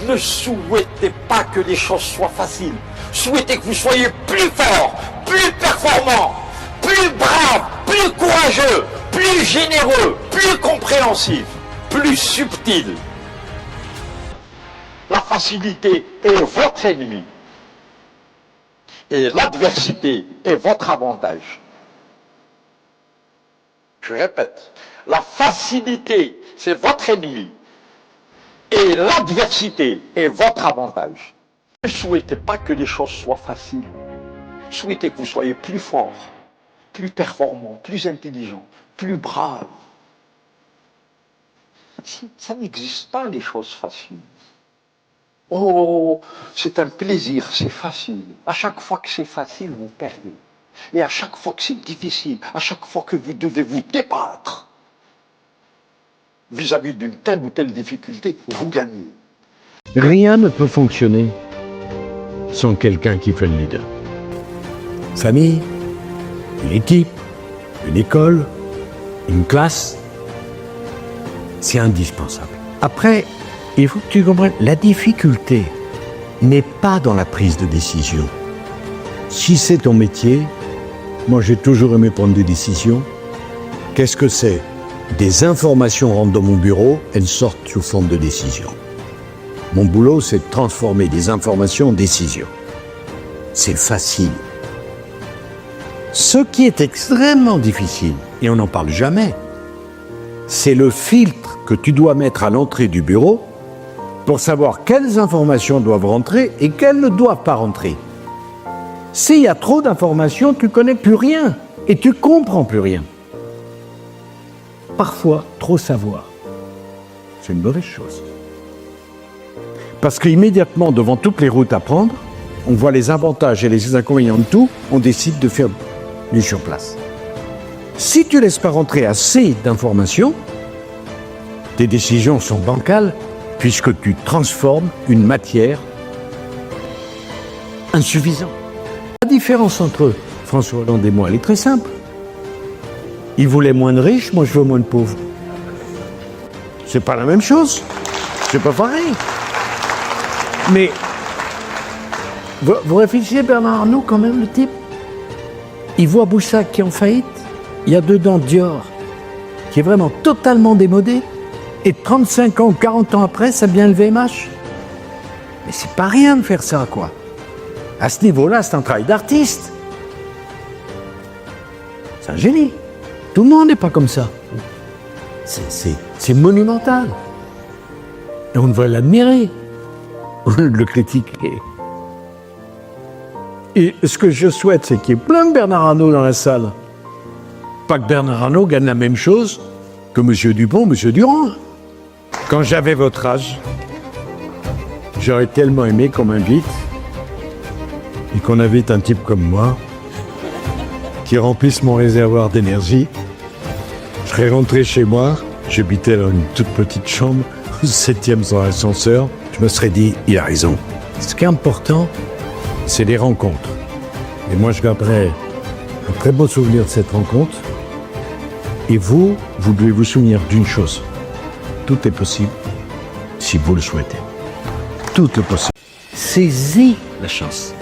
Ne souhaitez pas que les choses soient faciles. Souhaitez que vous soyez plus fort, plus performant, plus brave, plus courageux, plus généreux, plus compréhensif, plus subtil. La facilité est votre ennemi et l'adversité est votre avantage. Je répète, la facilité c'est votre ennemi et l'adversité est votre avantage. Ne souhaitez pas que les choses soient faciles. Souhaitez que vous soyez plus fort, plus performant, plus intelligent, plus brave. Ça n'existe pas les choses faciles. Oh, c'est un plaisir, c'est facile. À chaque fois que c'est facile, vous perdez. Et à chaque fois que c'est difficile, à chaque fois que vous devez vous débattre vis-à-vis d'une telle ou telle difficulté, vous gagnez. Rien ne peut fonctionner sans quelqu'un qui fait le leader. Famille, une équipe, une école, une classe, c'est indispensable. Après, il faut que tu comprennes, la difficulté n'est pas dans la prise de décision. Si c'est ton métier, moi j'ai toujours aimé prendre des décisions. Qu'est-ce que c'est ? Des informations rentrent dans mon bureau, elles sortent sous forme de décision. Mon boulot, c'est de transformer des informations en décisions. C'est facile. Ce qui est extrêmement difficile, et on n'en parle jamais, c'est le filtre que tu dois mettre à l'entrée du bureau pour savoir quelles informations doivent rentrer et quelles ne doivent pas rentrer. S'il y a trop d'informations, tu ne connais plus rien et tu ne comprends plus rien. Parfois, trop savoir, c'est une mauvaise chose. Parce qu'immédiatement, devant toutes les routes à prendre, on voit les avantages et les inconvénients de tout, on décide de faire du sur place. Si tu ne laisses pas rentrer assez d'informations, tes décisions sont bancales, puisque tu transformes une matière insuffisante. La différence entre François Hollande et moi, elle est très simple. Il voulait moins de riches, moi je veux moins de pauvres. C'est pas la même chose. C'est pas pareil. Mais vous réfléchissez, Bernard Arnault, quand même, le type. Il voit Boussac qui est en faillite. Il y a dedans Dior, qui est vraiment totalement démodé. Et 35 ans ou 40 ans après, ça vient le VMH. Mais c'est pas rien de faire ça, quoi. À ce niveau-là, c'est un travail d'artiste. C'est un génie. Tout le monde n'est pas comme ça. C'est monumental. Et on devrait l'admirer, le critiquer. Et ce que je souhaite, c'est qu'il y ait plein de Bernard Arnault dans la salle. Pas que Bernard Arnault gagne la même chose que M. Dupont, M. Durand. Quand j'avais votre âge, j'aurais tellement aimé qu'on m'invite et qu'on invite un type comme moi qui remplisse mon réservoir d'énergie. Je serais rentré chez moi, j'habitais dans une toute petite chambre, 7e sans ascenseur. Je me serais dit, il a raison. Ce qui est important, c'est les rencontres. Et moi, je garderai un très beau souvenir de cette rencontre. Et vous devez vous souvenir d'une chose. Tout est possible si vous le souhaitez. Tout est possible. Saisis la chance.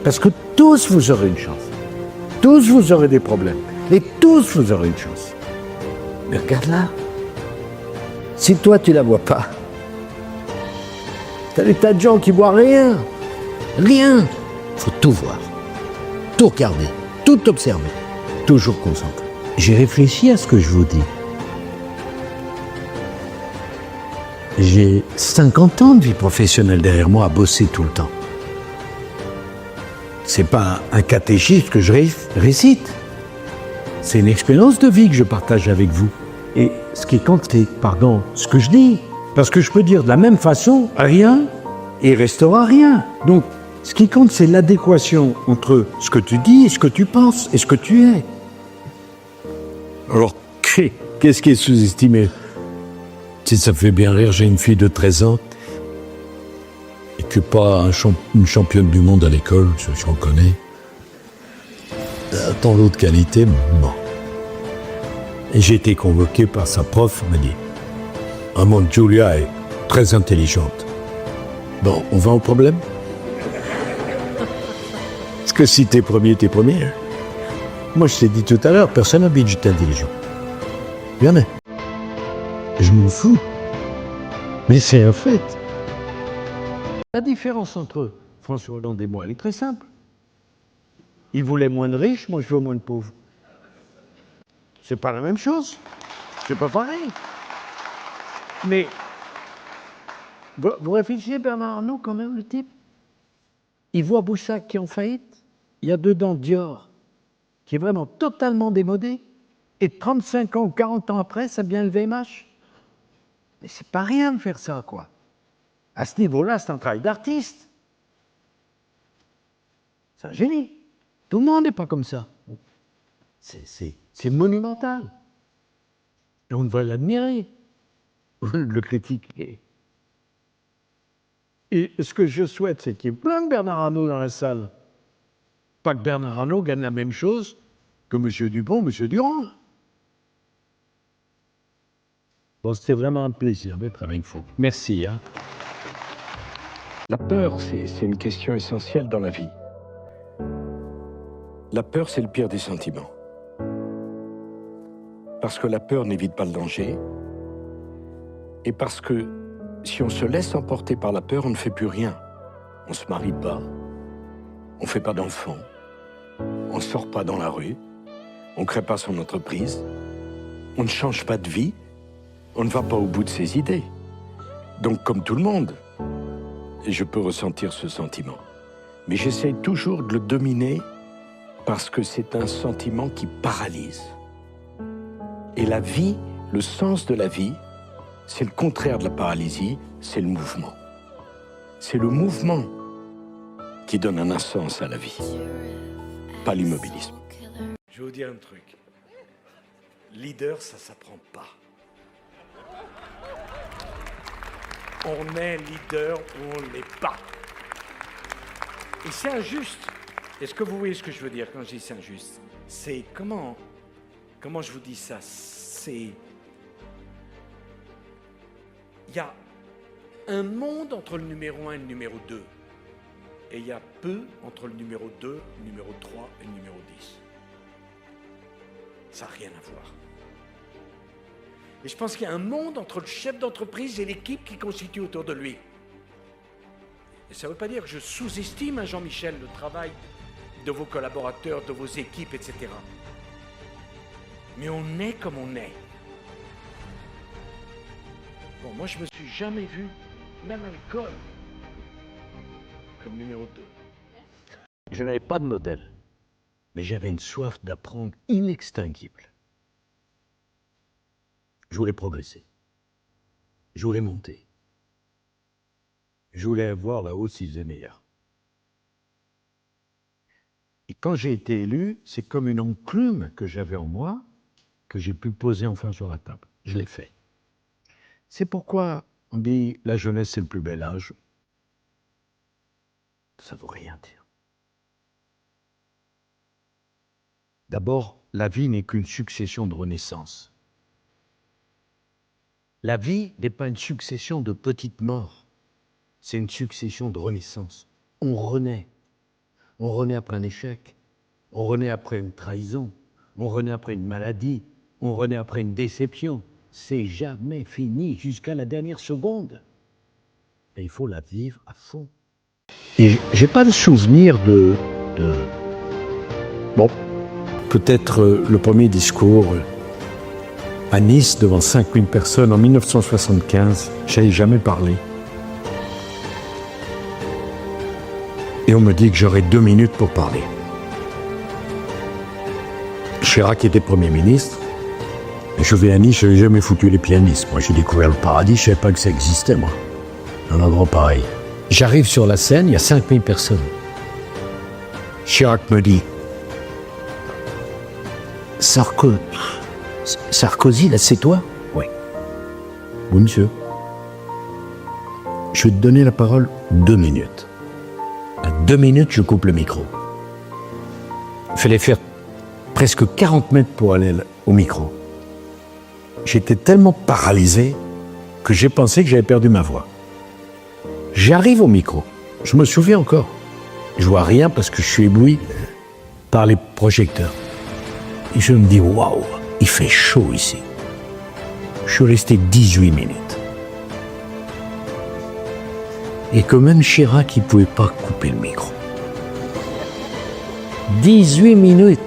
Parce que tous vous aurez une chance. Tous vous aurez des problèmes. Et tous vous aurez une chance. Mais regarde là. Si toi tu la vois pas, t'as des tas de gens qui voient rien. Rien. Faut tout voir. Tout regarder. Tout observer. Toujours concentré. J'ai réfléchi à ce que je vous dis. J'ai 50 ans de vie professionnelle derrière moi à bosser tout le temps. C'est pas un catéchisme que je récite. C'est une expérience de vie que je partage avec vous. Et ce qui compte, c'est, ce que je dis. Parce que je peux dire de la même façon rien et il restera rien. Donc, ce qui compte, c'est l'adéquation entre ce que tu dis et ce que tu penses et ce que tu es. Alors, qu'est-ce qui est sous-estimé ? Si ça fait bien rire, j'ai une fille de 13 ans et que pas une championne du monde à l'école, je reconnais. Tant l'autre qualité, bon. Et j'ai été convoqué par sa prof, elle m'a dit « Maman, Julia est très intelligente. Bon, on va au problème. Parce que si t'es premier, t'es premier. Hein. Moi, je t'ai dit tout à l'heure, personne n'a dit que j'étais intelligent. Jamais. Je m'en fous. Mais c'est un fait. La différence entre François Hollande et moi, elle est très simple. Il voulait moins de riches, moi je veux moins de pauvres. C'est pas la même chose. C'est pas pareil. Mais vous réfléchissez, Bernard Arnault, quand même, le type. Il voit Boussac qui est en faillite. Il y a dedans Dior, qui est vraiment totalement démodé. Et 35 ans ou 40 ans après, ça vient le VMH. Mais c'est pas rien de faire ça, quoi. À ce niveau-là, c'est un travail d'artiste. C'est un génie. Tout le monde n'est pas comme ça. C'est monumental. Et on devrait l'admirer, le critiquer. Et ce que je souhaite, c'est qu'il y ait plein de Bernard Arnault dans la salle. Pas que Bernard Arnault gagne la même chose que M. Dupont, M. Durand. Bon, c'était vraiment un plaisir d'être avec vous. Merci. Hein. La peur, c'est une question essentielle dans la vie. La peur, c'est le pire des sentiments. Parce que la peur n'évite pas le danger. Et parce que si on se laisse emporter par la peur, on ne fait plus rien. On ne se marie pas. On ne fait pas d'enfants. On ne sort pas dans la rue. On ne crée pas son entreprise. On ne change pas de vie. On ne va pas au bout de ses idées. Donc, comme tout le monde, et je peux ressentir ce sentiment. Mais j'essaie toujours de le dominer parce que c'est un sentiment qui paralyse. Et la vie, le sens de la vie, c'est le contraire de la paralysie, c'est le mouvement. C'est le mouvement qui donne un sens à la vie, pas l'immobilisme. Je vais vous dire un truc. Leader, ça s'apprend pas. On est leader ou on ne l'est pas. Et c'est injuste. Est-ce que vous voyez ce que je veux dire quand je dis c'est injuste? C'est comment je vous dis ça? C'est... Il y a un monde entre le numéro 1 et le numéro 2. Et il y a peu entre le numéro 2, le numéro 3 et le numéro 10. Ça n'a rien à voir. Et je pense qu'il y a un monde entre le chef d'entreprise et l'équipe qui constitue autour de lui. Et ça ne veut pas dire que je sous-estime à Jean-Michel le travail de vos collaborateurs, de vos équipes, etc. Mais on est comme on est. Bon, moi je ne me suis jamais vu, même à l'école, comme numéro 2. Je n'avais pas de modèle, mais j'avais une soif d'apprendre inextinguible. Je voulais progresser. Je voulais monter. Je voulais avoir là-haut 6 et meilleur. Et quand j'ai été élu, c'est comme une enclume que j'avais en moi, que j'ai pu poser enfin sur la table. Je l'ai fait. C'est pourquoi on dit la jeunesse c'est le plus bel âge. Ça ne veut rien dire. D'abord, la vie n'est qu'une succession de renaissances. La vie n'est pas une succession de petites morts. C'est une succession de renaissances. On renaît. On renaît après un échec. On renaît après une trahison. On renaît après une maladie. On renaît après une déception. C'est jamais fini jusqu'à la dernière seconde. Et il faut la vivre à fond. Et j'ai pas de souvenir de... Bon, peut-être le premier discours à Nice devant 5000 personnes en 1975, j'avais jamais parlé. Et on me dit que j'aurais 2 minutes pour parler. Chirac était Premier ministre. Et je vais à Nice, je n'avais jamais foutu les pieds à Nice. Moi, j'ai découvert le paradis, je ne savais pas que ça existait, moi. Un endroit pareil. J'arrive sur la scène, il y a 5000 personnes. Chirac me dit, Sarkozy, là, c'est toi? Oui. Oui, monsieur. Je vais te donner la parole 2 minutes. À 2 minutes, je coupe le micro. Il fallait faire presque 40 mètres pour aller au micro. J'étais tellement paralysé que j'ai pensé que j'avais perdu ma voix. J'arrive au micro. Je me souviens encore. Je vois rien parce que je suis ébloui par les projecteurs. Et je me dis, waouh, il fait chaud ici. Je suis resté 18 minutes. Et que même Chirac, il ne pouvait pas couper le micro. 18 minutes.